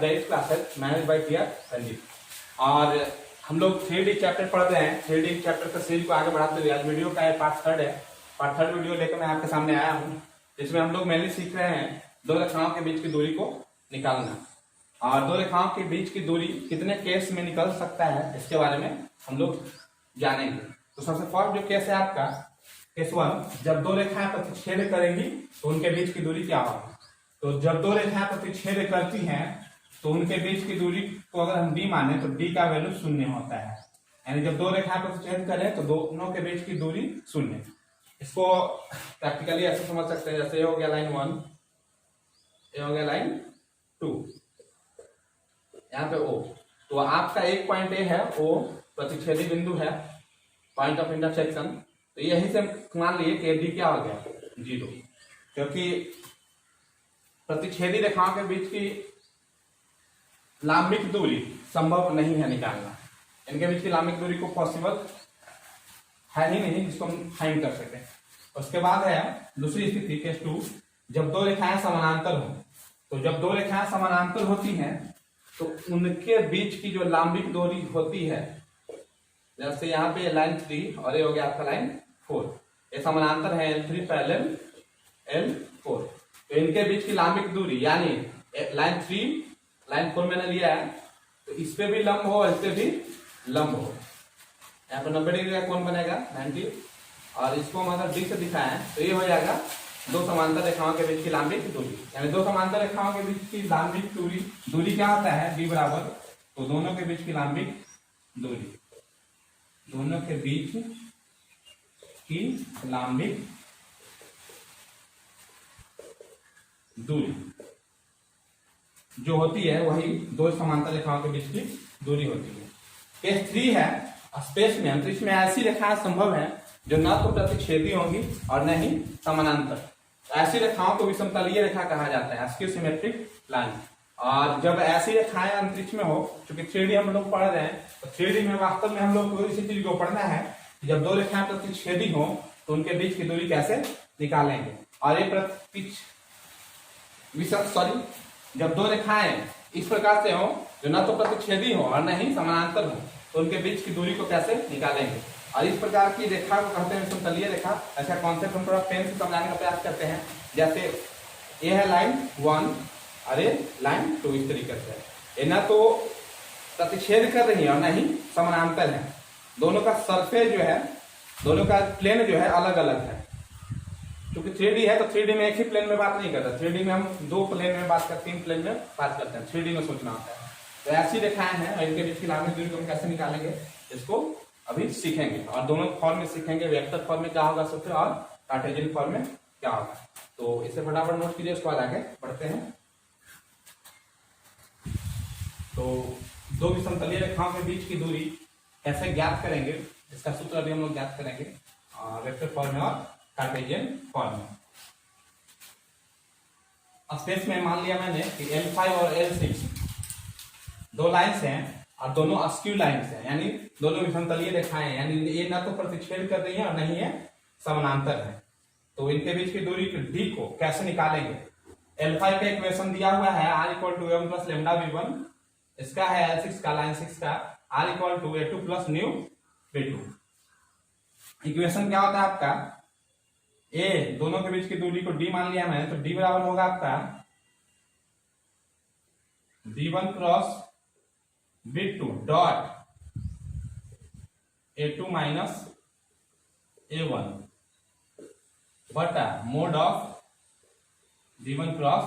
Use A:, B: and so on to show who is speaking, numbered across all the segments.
A: Guys classes manage by TR Ranjit. और हम लोग 3D चैप्टर पढ़ रहे हैं। 3D चैप्टर का सीरीज को आगे बढ़ाते हुए आज वीडियो का पार्ट थर्ड है। पार्ट थर्ड वीडियो लेकर मैं आपके सामने आया हूँ, जिसमें हम लोग मेनली सीख रहे हैं दो रेखाओं के बीच की दूरी को निकालना। और दो रेखाओं के बीच की दूरी कितने केस में निकल सकता है, इसके बारे में हम लोग जानेंगे। तो सबसे फर्स्ट जो केस है आपका केस वन, जब दो रेखाएं प्रतिच्छेद करेंगी तो उनके बीच की दूरी क्या होगी। तो जब दो रेखाएं प्रतिच्छेद करती हैं तो उनके बीच की दूरी को अगर हम d माने तो d का वैल्यू शून्य होता है। यानी जब दो रेखाएं प्रतिच्छेद करें तो दोनों के बीच की दूरी शून्य। इसको प्रैक्टिकली ऐसे समझ सकते हैं, जैसे ये हो गया लाइन 1, ये हो गया लाइन 2, यहाँ पे O। तो आपका एक पॉइंट ए है, O प्रतिच्छेदी बिंदु है, पॉइंट ऑफ इंटरसेक्शन। तो यही से मान लिए कि d क्या हो गया 0, क्योंकि प्रतिच्छेदी रेखाओं के बीच की लांबिक दूरी संभव नहीं है निकालना। इनके बीच की लांबिक दूरी को पॉसिबल है ही नहीं जिसको हम फाइंड कर सके। उसके बाद है दूसरी स्थिति केस 2, जब दो रेखाएं समानांतर हो। तो जब दो रेखाएं समानांतर होती हैं तो उनके बीच की जो लांबिक दूरी होती है, जैसे यहाँ पे लाइन 3 और ये हो गया आपका लाइन 4, ये समानांतर है L3 पैरेलल L4। तो इनके बीच की लांबिक दूरी यानी लाइन 3 लाइन 4 मैंने लिया है, तो इस पे भी लंब हो और इस पे भी लंब हो। यहाँ पे 90 डिग्री का कोण बनेगा 90, और इसको हम अगर डी से दिखाएं तो ये हो जाएगा दो समांतर रेखाओं के बीच की लांबिक दूरी। यानी दो समांतर रेखाओं के बीच की लांबिक दूरी क्या होता है d बराबर, तो दोनों के बीच की लांबिक दूरी, दोनों के बीच की लांबिक दूरी जो होती है वही दो समांतर रेखाओं के बीच की दूरी होती है। केस 3 है स्पेस में, अंतरिक्ष में ऐसी रेखाएं संभव है जो न तो प्रतिच्छेदी होंगी और न ही समानांतर। ऐसी रेखाओं को विषमतलीय रेखा कहा जाता है, एस्क्यू सिमेट्रिक लाइन। और जब ऐसी रेखाएं अंतरिक्ष में हो, क्योंकि 3D हम लोग पढ़ रहे हैं, तो 3D में वास्तव में हम लोग को इसी चीज को पढ़ना है, जब दो रेखाएं प्रतिच्छेदी हो तो उनके बीच की दूरी कैसे निकालेंगे। और ये जब दो रेखाएं इस प्रकार से हो जो न तो प्रतिच्छेदी हो और न ही समानांतर हो, तो उनके बीच की दूरी को कैसे निकालेंगे। और इस प्रकार की रेखा को कहते हैं विषमतलीय रेखा। ऐसा कॉन्सेप्ट हम थोड़ा पेन से समझाने का प्रयास करते हैं। जैसे ये है लाइन 1 और ये लाइन 2, इस तरीके से ये न तो प्रतिच्छेद कर रही है और न ही समानांतर है। दोनों का सरफेस जो है, दोनों का प्लेन जो है अलग अलग है। क्योंकि 3D है तो 3D में एक ही प्लेन में बात नहीं करता, 3D में हम दो प्लेन में बात करते हैं, 3 प्लेन में बात करते हैं, 3D में सोचना होता है। तो ऐसी रेखाएं हैं और इनके बीच की लांबिक दूरी को हम कैसे निकालेंगे इसको अभी सीखेंगे। और दोनों फॉर्म में सीखेंगे, वेक्टर फॉर्म में क्या होगा सूत्र और कार्टेशियन फॉर्म में क्या होगा। तो इसे फटाफट नोट कीजिए, उसके बाद आगे बढ़ते हैं। तो दो विषमतलीय रेखाओं के बीच की दूरी कैसे ज्ञात करेंगे, इसका सूत्र अभी हम लोग ज्ञात करेंगे वेक्टर फॉर्म में और कार्टेशियन फॉर्म में। स्पेस में मान लिया मैंने कि L5 और L6 दो लाइंस हैं और दोनों अस्क्यू लाइंस हैं, यानी दोनों विषमतलीय रेखाएं, यानी ये ना तो प्रतिच्छेद कर रही है और नहीं है समानांतर है। तो इनके बीच की दूरी d को कैसे निकालेंगे। L5 का इक्वेशन दिया हुआ है r = m + λ/v1, इसका है L6 का, लाइन 6 का r = a2 + μ/v2। इक्वेशन क्या होता है आपका, ए दोनों के बीच की दूरी को d मान लिया मैंने, तो d बराबर होगा आपका v1 cross v2 dot a2 - a1 बटा mode of v1 cross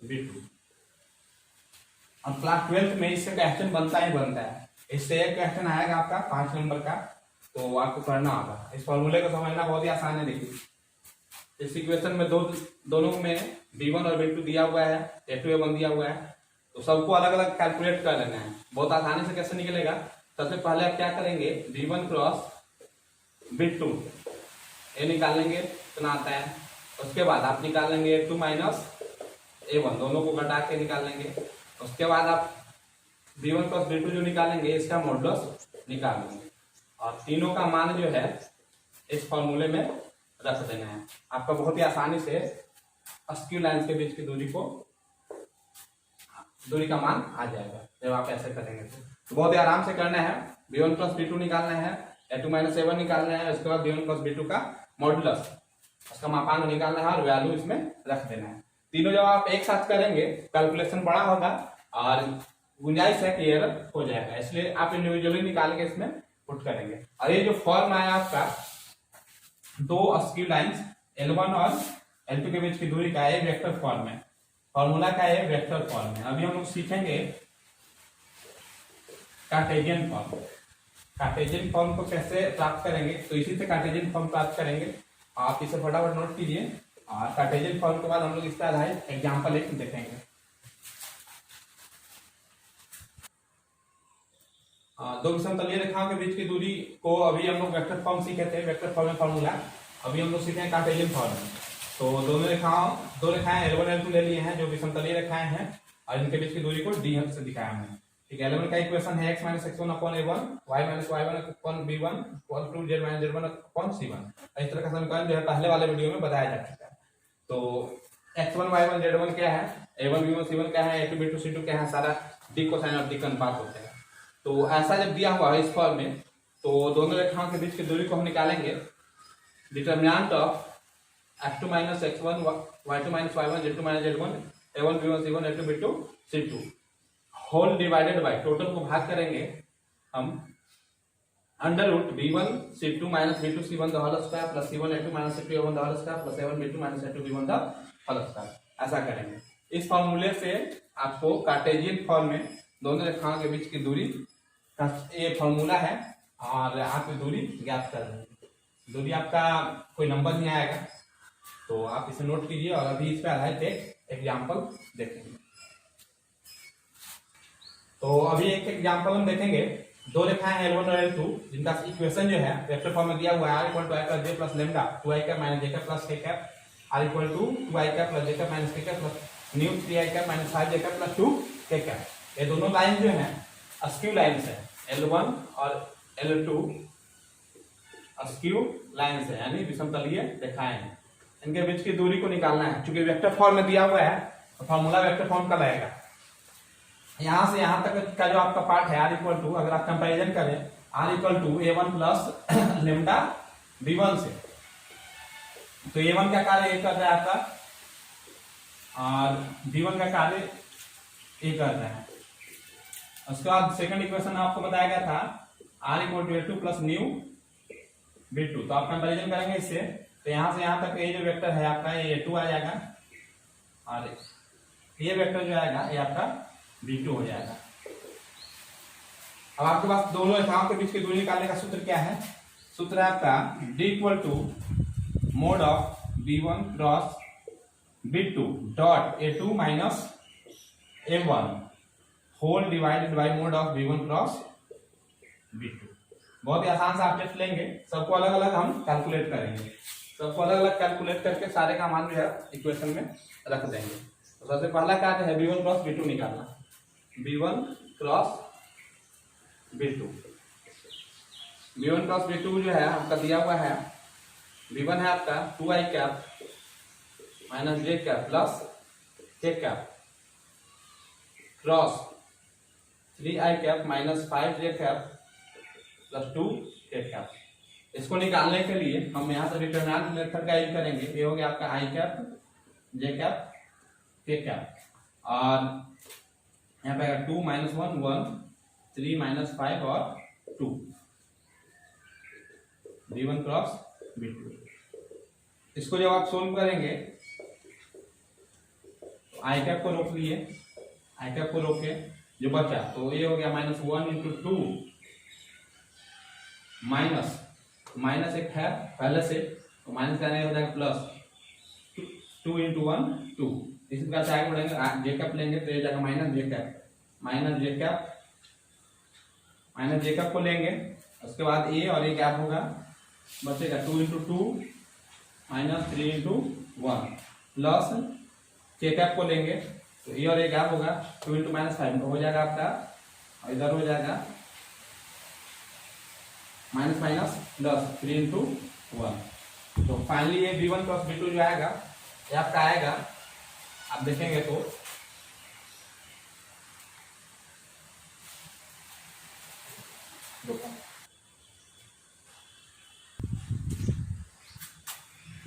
A: v2। अब क्लास 12th में इससे क्वेश्चन बनता ही बनता है। इससे एक क्वेश्चन आएगा आपका 5 नंबर का, तो आपको करना होगा। इस फॉर्मूले को समझना बहुत ही आसान है। देखिए इस इक्वेशन में दोनों में v1 और v2 दिया हुआ है, a2 a1 दिया हुआ है, तो सबको अलग अलग कैलकुलेट कर लेना है। बहुत आसानी से कैसे निकलेगा, सबसे पहले आप क्या करेंगे, v1 क्रॉस v2 ये निकालेंगे, इतना आता है। उसके बाद आप निकालेंगे a2 - a1, दोनों को घटा के निकालेंगे। उसके बाद आप v1 क्रॉस v2 जो निकालेंगे इसका मॉडुलस निकालेंगे, और तीनों का मान जो है इस फॉर्मूले में रख देना है। आपका बहुत ही आसानी से अस्क्यू लाइंस के बीच की दूरी को दूरी का मान आ जाएगा जब आप ऐसे करेंगे तो बहुत ही आराम से करना है। b1 प्लस b2 निकालना है, a2 माइनस a1 निकालना है, उसके बाद b1 प्लस b2 का मॉडुलस उसका मापांक निकालना है और वैल्यू इसमें रख देना है। तीनों जब आप एक साथ करेंगे कैलकुलेशन बड़ा होगा और गुंजाइश है कि एरर हो जाएगा, इसलिए आप इंडिविजुअली निकाल के इसमें पुट करेंगे। और ये जो फॉर्म आया आपका दो स्क्यू लाइंस L1 और L2 के बीच की दूरी का एक वेक्टर फॉर्म है, फॉर्मूला का एक वेक्टर फॉर्म है। अभी हम लोग सीखेंगे कार्टेशियन फॉर्म। कार्टेशियन फॉर्म को कैसे प्राप्त करेंगे, तो इसी से कार्टेशियन फॉर्म प्राप्त करेंगे। आप इसे फटाफट नोट कीजिए और कार्टेशियन फॉर्म के बाद हम लोग इसका आधारित एग्जांपल एक देखेंगे। दो विषमतलीय रेखाओं के बीच की दूरी को अभी हम लोग वेक्टर फॉर्म सीखे थे, वेक्टर फॉर्म में फॉर्मूला। अभी हम लोग सीखे हैं कार्टेशियन फॉर्म। तो दो रेखाएं L1 L2 ले लिए हैं जो विषमतलीय रेखाएं हैं और इनके बीच की दूरी को d से दिखाया हमने। ठीक है, L1 का इक्वेशन है x minus x1 upon a1, y minus y1 upon b1 equal to z minus z1 upon c1। इस तरह का समीकरण जो है पहले वाले वीडियो में बताया जा चुका है। तो x1 y1 z1 क्या है, a1 b1 c1 क्या है, a2 b2 c2 क्या है, सारा d कोसाइन और d का अनुपात होता है। तो ऐसा जब दिया हुआ है इस फॉर्म में तो दोनों रेखाओं के बीच की दूरी को हम निकालेंगे। Determinant of x2 minus x1 y2 minus y1 z2 minus z1 a1 b1 c1 a2 b2 c2 whole divided by total को भाग करेंगे हम under root b1 c2 minus b2 c1 the whole square plus c1 a2 minus c2 a1 the whole square plus a1 b2 minus a2 b1 the whole square. ऐसा करेंगे। इस फॉर्मूले से आपको कार्टेशियन फॉर्म में दोनों रेखाओं के बीच की दूरी का ये फॉर्मूला है और आप दूरी ज्ञात कर रहे हैं। दूरी आपका कोई नंबर नहीं आएगा तो आप इसे नोट कीजिए और अभी इस पे आधारित एक एग्जांपल देखेंगे। तो अभी एक एग्जांपल हम देखेंगे। दो रेखाएं हैं L1 और L2 जिनका इक्वेशन जो है वेक्टर फॉर्म में दिया हुआ है r equal to i plus j plus lambda 2i cap minus j cap plus k cap, r equal to 2i cap plus j cap minus k cap plus mu 3i cap minus 5j cap plus 2k cap. ये दोनों line जो है skew lines है, L1 और L2 skew lines है यानी विषमतलीय रेखाएं हैं। इनके बीच की दूरी को निकालना है। चूंकि वेक्टर फॉर्म में दिया हुआ है तो फॉर्मूला वेक्टर फॉर्म का लगेगा। यहां से यहां तक का जो आपका पार्ट है r इक्वल टू, अगर आप कंपैरिजन करें r equal to a1 plus lambda b1 से, तो a1 का कार्य ये कर रहा है आपका और b1 का कार्य ये कर रहा है। उसके बाद सेकंड इक्वेशन आपको बताया गया था r equal to a2 plus mu b2। तो आप कंपैरिजन करेंगे इससे तो यहां से यहां तक ये जो वेक्टर है आपका ये a2 आ जाएगा और ये वेक्टर जो आएगा ये आपका b2 हो जाएगा। अब आपके पास दोनों रेखाओं के बीच की दूरी निकालने का सूत्र क्या है? सूत्र है आपका d equal to mod of b1 cross b2 dot a2 minus a1 whole divided by mod of b1 cross b2। बहुत ही आसान सा आप टेस्ट लेंगे, सबको अलग अलग हम कैलकुलेट करेंगे, सबको अलग अलग कैलकुलेट करके सारे का मान जो है इक्वेशन में रख देंगे। तो सबसे पहला कार्य है b1 क्रॉस b2 निकालना। b1 cross b2, b1 cross b2 जो है आपका दिया हुआ है b1 है आपका 2i cap minus j cap plus k cap cross 3i cap minus 5j cap plus 2k cap. इसको निकालने के लिए हम यहाँ से डिटरमिनेंट मेथड का यूज करेंगे। ये हो गया आपका i cap j cap k cap और यहाँ पे 2 माइनस 1 1 3 माइनस 5 और 2 b1 क्रॉस b2। इसको जब आप सोल्व करेंगे तो i कैप को रोक लिए, i कैप को रोके जो बचा तो ये हो गया माइनस 1 इंटू 2 माइनस माइनस एक है पहले से तो माइनस का नहीं हो जाएगा प्लस 2 इंटू 1 2। इसी प्रकार से आगे बढ़ेंगे जे कैप लेंगे तो ये जाएगा माइनस जे कैप माइनस जे कैप को लेंगे। उसके बाद ए और ए गैप होगा बचेगा 2 इंटू 2 माइनस 3 इंटू 1 प्लस के कैप को लेंगे तो ए और ए गैप होगा 2 इंटू माइनस 5 हो जाएगा आपका और इधर हो जाएगा माइनस माइनस प्लस 3 इंटू 1। तो फाइनली ये b1 क्रॉस b2 जो आएगा ये आपका आएगा, आप देखेंगे तो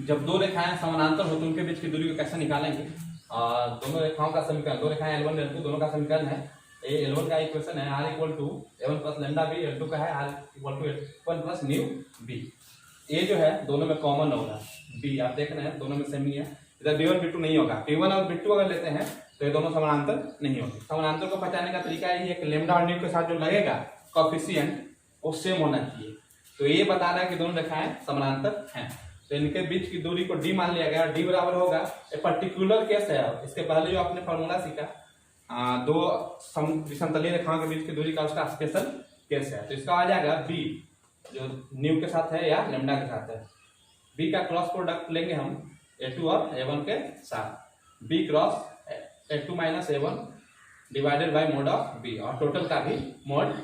A: जब दो रेखाएं समानांतर हो तो उनके बीच की दूरी को कैसे निकालेंगे। दोनों रेखाओं का समीकरण, दो रेखाएं L1 L2 दोनों का समीकरण है। ये L1 का इक्वेशन है R equal to A1 plus lambda B, L2 का है R equal to A1 plus nu B. ये जो है दोनों में कॉमन होगा, बी आप देख रहे हैं दोनों में सेम ही है। इधर B1 B2 नहीं होगा, B1 और B2 अगर लेते हैं तो ये दोनों समानांतर नहीं होंगे। समानांतर को पहचानने का तरीका यही है कि लेमडा और न्यू के साथ जो लगेगा कोएफिशिएंट वो सेम होना चाहिए। तो ये बता रहा है कि दोनों रेखाएं समानांतर हैं, तो इनके बीच की दूरी को d मान लिया गया। d बराबर होगा, ये पर्टिकुलर केस है। इसके पहले जो आपने फॉर्मूला सीखा दो विषमतलीय रेखाओं के बीच की दूरी का उसका स्पेशल केस है। तो इसका आ जाएगा b जो न्यू के साथ है या लेमडा के साथ है। b का क्रॉस प्रोडक्ट लेंगे हम a2 और a1 के साथ, b cross a2 minus a1 divided by mod of b, और टोटल का भी मोड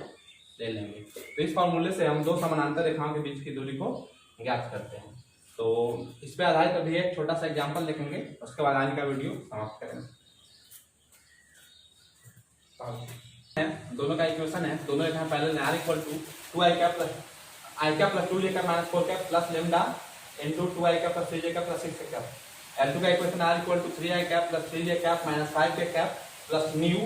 A: ले लेंगे। तो इस फॉर्मूले से हम दो समानांतर रेखाओं के बीच की दूरी को ज्ञात करते हैं। तो इस पे आधारित अभी एक छोटा सा एग्जांपल देखेंगे, उसके बाद आज का वीडियो समाप्त करेंगे। दोनों का इक्वेशन है, दोनों रेखाएं पैरेलल हैं। R equal to 2i cap plus 2j cap minus 4 cap plus lambda into 2i cap plus 3j cap plus 6 cap. L2 का equation R equal to 3i cap plus 3j cap minus 5k cap plus nu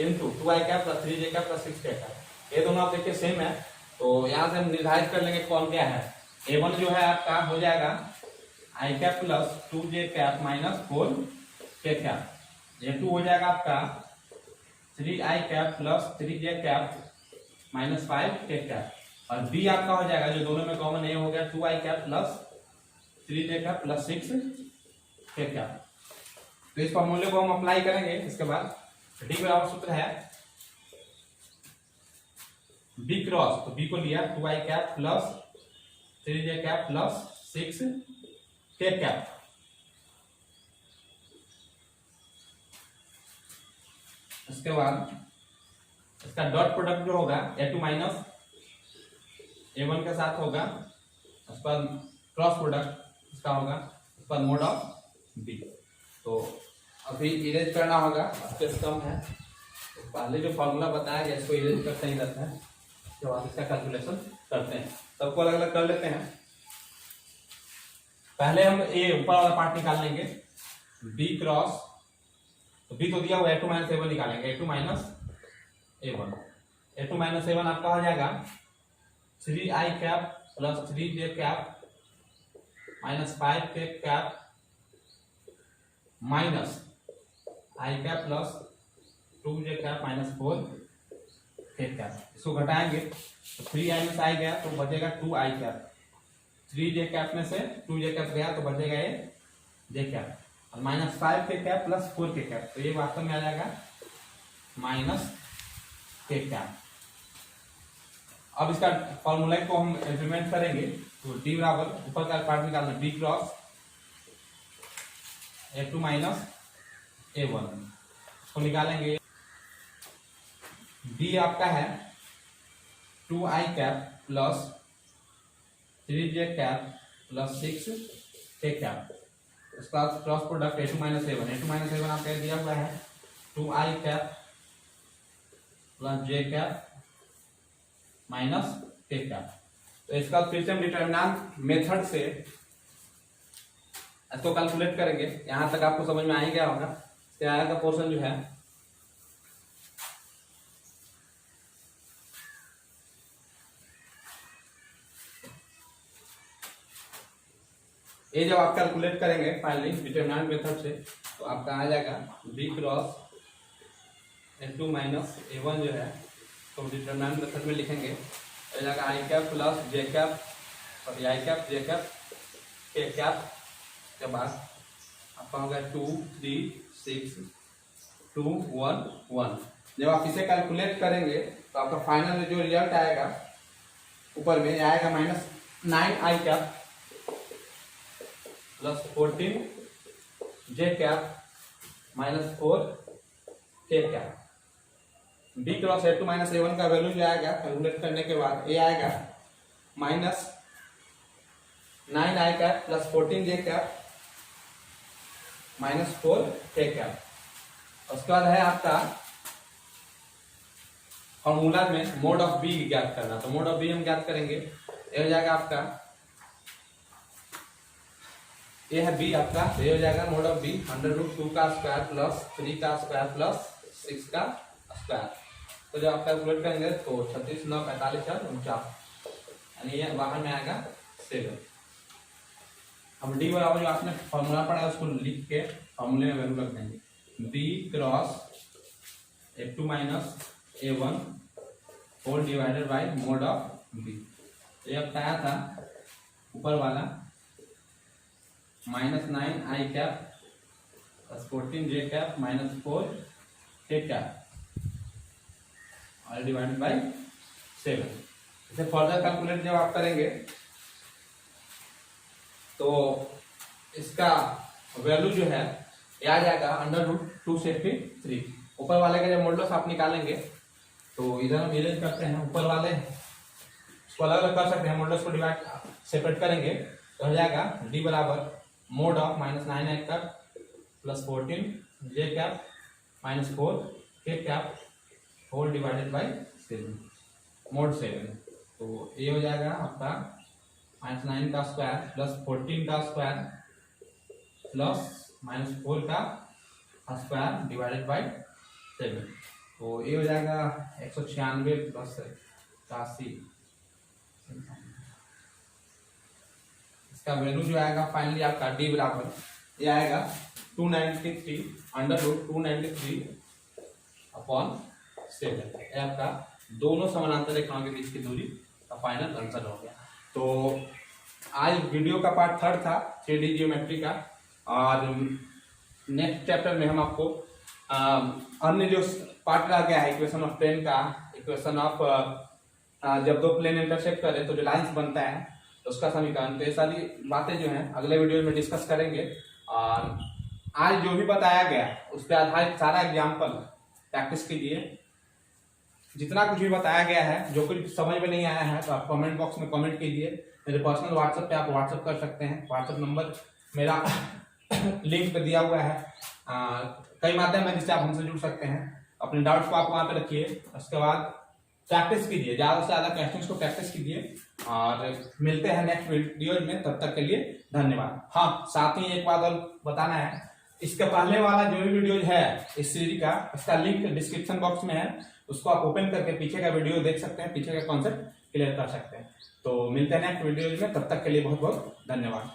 A: into 2i cap plus 3j cap plus 6k cap. ये दोनों आप देखिए same है, तो यहाँ से हम निर्धारित कर लेंगे कौन क्या है। A1 जो है आपका हो जाएगा i cap plus 2j cap minus 4k cap. A2 हो जाएगा आपका 3i cap plus 3j cap minus 5k cap, और B आपका हो जाएगा जो दोनों में कॉमन है हो गया 2i cap plus 3j cap plus 6k cap. तो इस फॉर्मूले को हम अप्लाई करेंगे। इसके बाद D बराबर सूत्र है B क्रॉस, तो B को लिया 2i cap plus 3j cap plus 6k cap. इसके बाद इसका डॉट प्रोडक्ट जो होगा A2 माइनस A1 के साथ होगा, उसके बाद क्रॉस प्रोडक्ट इसका होगा, उसके बाद मोड ऑफ B। तो अभी इरेज करना होगा, स्पेस कम है, तो पहले जो फॉर्मूला बताया गया इसको इरेज करते ही रहते हैं, उसके बाद इसका कैलकुलेशन करते हैं। सबको अलग अलग कर लेते हैं। पहले हम ए ऊपर वाला पार्ट निकाल लेंगे, B क्रॉस, तो B तो दिया हुआ A2 माइनस A1 निकालेंगे, A2 minus A1। A2 minus A1 आपका हो जाएगा 3i cap plus 3j cap minus 5k cap minus i cap plus 2j cap minus 4k cap. इसको घटाएंगे तो 3i में से i गया तो बचेगा 2i कैप, 3j कैप में से 2j कैप गया तो बचेगा ये j कैप, और minus 5k cap plus 4k cap, तो ये वास्तव में आ जाएगा माइनस k कैप। अब इसका फॉर्मूला को हम इंप्लीमेंट करेंगे, तो D बराबर ऊपर का पार्ट निकालना B cross A2 minus A1 को निकालेंगे। B आपका है 2i cap plus 3j cap plus 6k cap. उसका cross product A2 minus A1 आपका दिया हुआ है 2i cap plus j cap minus k cap. तो इसका फिर से हम डिटरमिनेंट मेथड से इसको कैलकुलेट करेंगे। यहां तक आपको समझ में आ ही गया होगा। इसके आगे का पोर्शन जो है ये जब आप कैलकुलेट करेंगे फाइनली डिटरमिनेंट मेथड से, तो आपका आ जाएगा B cross A2 minus A1 जो है, तो डिटरमिनेंट मेथड में लिखेंगे आ जाएगा i cap plus j cap और i cap j cap k cap के बाद आपका होगा 2 3 6 2 1 1। जब आप इसे कैलकुलेट करेंगे तो आपका फाइनल जो रिजल्ट आएगा ऊपर में आएगा minus 9i cap plus 14j cap minus 4k cap. B cross A2 minus A1 का वैल्यू जो आएगा कैलकुलेट करने के बाद ये आएगा minus 9i cap plus 14j cap minus 4k cap. उसके बाद है आपका फॉर्मूला में मोड ऑफ बी ज्ञात करना। तो मोड ऑफ बी हम ज्ञात करेंगे, ये हो जाएगा आपका, ये है बी आपका, ये हो जाएगा मोड ऑफ बी √2 का स्क्वायर प्लस 3 का स्क्वायर प्लस 6 का स्क्वायर। तो जब आप कैलकुलेट करेंगे तो 36 9 45 और 49, यानी ये बाहर में आएगा 7। अब डी बराबर जो आपने फॉर्मूला पढ़ा है उसको लिख के फॉर्मूले में वैल्यू रख देंगे, B cross a2 minus a1 whole divided by mod of B. ये अब आया था ऊपर वाला -9 i cap plus 14 j cap minus 4 k cap और डिवाइडेड बाई 7। इसे फर्दर कैलकुलेट जब आप करेंगे तो इसका वैल्यू जो है ये आ जाएगा √2 से फिर 3। ऊपर वाले का जब मॉडुलस आप निकालेंगे तो इधर हम इरेज करते हैं, ऊपर वाले इसको अलग अलग कर सकते हैं, मॉडुलस को डिवाइड सेपरेट करेंगे तो हो जाएगा डी बराबर mod of -9 i cap plus 14 j cap minus 4 k cap whole divided by 7 mod 7। तो ये हो जाएगा आपका -9 का स्क्वायर प्लस 14 का स्क्वायर प्लस -4 का स्क्वायर डिवाइडेड बाई 7। तो ये हो जाएगा 196 प्लस 81। इसका वैल्यू जो आएगा फाइनली आपका डी बराबर ये आएगा 293 √293 अपॉन 7। ये आपका दोनों समानांतर रेखाओं के बीच की दूरी का फाइनल आंसर हो गया। तो आज वीडियो का पार्ट 3 था 3D जियोमेट्री का, और नेक्स्ट चैप्टर में हम आपको अन्य जो पार्ट रह गया है इक्वेशन ऑफ प्लेन का, इक्वेशन ऑफ जब दो प्लेन इंटरसेक्ट करें तो जो लाइंस बनता है उसका समीकरण, तो ये सारी बातें जो हैं अगले वीडियो में डिस्कस करेंगे। और आज जो भी बताया गया उस पर आधारित सारा एग्जाम्पल प्रैक्टिस कीजिए। जितना कुछ भी बताया गया है, जो कुछ समझ में नहीं आया है तो आप कमेंट बॉक्स में कमेंट कीजिए। मेरे पर्सनल व्हाट्सएप पे आप व्हाट्सएप कर सकते हैं, व्हाट्सएप नंबर मेरा लिंक पे दिया हुआ है। कई माध्यम है जिससे आप हमसे जुड़ सकते हैं। अपने डाउट्स को आप वहाँ पे रखिए, उसके बाद प्रैक्टिस कीजिए, ज़्यादा से ज़्यादा क्वेश्चंस को प्रैक्टिस कीजिए। और मिलते हैं नेक्स्ट वीडियो में, तब तक के लिए धन्यवाद। हाँ, साथ ही एक बात और बताना है, इसके पहले वाला जो भी वीडियो है इस सीरीज का, इसका लिंक डिस्क्रिप्शन बॉक्स में है, उसको आप ओपन करके पीछे का वीडियो देख सकते हैं, पीछे का कॉन्सेप्ट क्लियर कर सकते हैं। तो मिलते हैं नेक्स्ट वीडियो में, तब तक के लिए बहुत बहुत धन्यवाद।